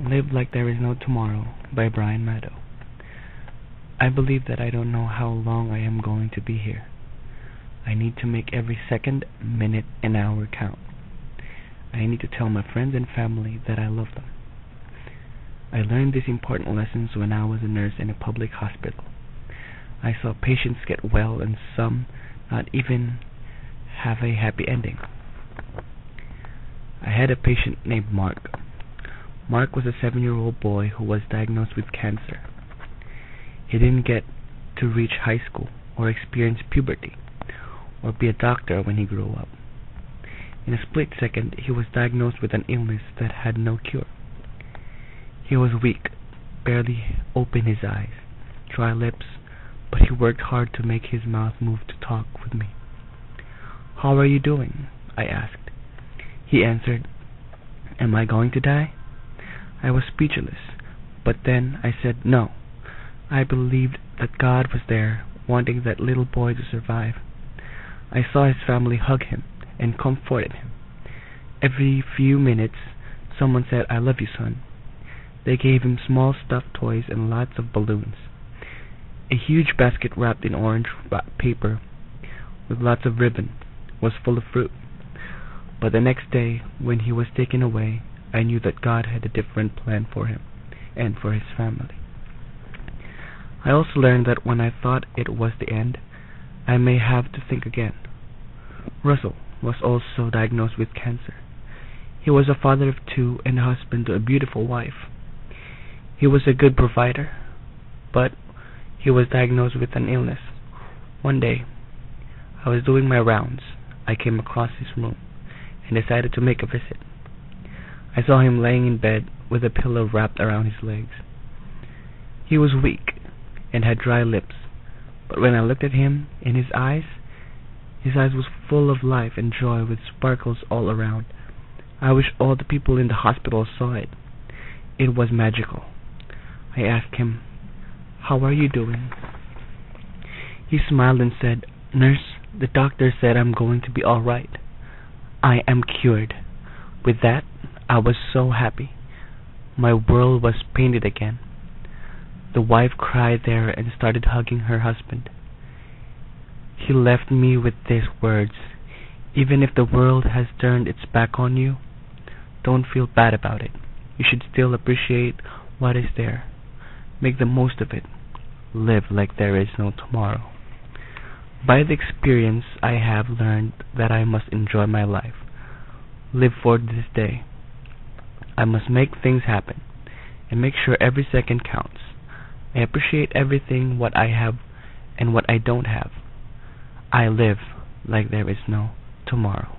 Live Like There Is No Tomorrow by Brian Maddow. I believe that I don't know how long I am going to be here. I need to make every second, minute, and hour count. I need to tell my friends and family that I love them. I learned these important lessons when I was a nurse in a public hospital. I saw patients get well and some not even have a happy ending. I had a patient named Mark. Mark was a 7-year-old boy who was diagnosed with cancer. He didn't get to reach high school or experience puberty or be a doctor when he grew up. In a split second, he was diagnosed with an illness that had no cure. He was weak, barely opened his eyes, dry lips, but he worked hard to make his mouth move to talk with me. "How are you doing?" I asked. He answered, "Am I going to die?" I was speechless, but then I said no. I believed that God was there, wanting that little boy to survive. I saw his family hug him and comforted him. Every few minutes, someone said, "I love you, son." They gave him small stuffed toys and lots of balloons. A huge basket wrapped in orange paper with lots of ribbon was full of fruit. But the next day, when he was taken away, I knew that God had a different plan for him and for his family. I also learned that when I thought it was the end, I may have to think again. Russell was also diagnosed with cancer. He was a father of 2 and a husband to a beautiful wife. He was a good provider, but he was diagnosed with an illness. One day, I was doing my rounds. I came across his room and decided to make a visit. I saw him laying in bed with a pillow wrapped around his legs. He was weak and had dry lips, but when I looked at him in his eyes was full of life and joy with sparkles all around. I wish all the people in the hospital saw it. It was magical. I asked him, "How are you doing?" He smiled and said, "Nurse, the doctor said I'm going to be all right. I am cured." With that, I was so happy. My world was painted again. The wife cried there and started hugging her husband. He left me with these words: "Even if the world has turned its back on you, don't feel bad about it. You should still appreciate what is there. Make the most of it. Live like there is no tomorrow." By the experience, I have learned that I must enjoy my life. Live for this day. I must make things happen and make sure every second counts. I appreciate everything, what I have and what I don't have. I live like there is no tomorrow.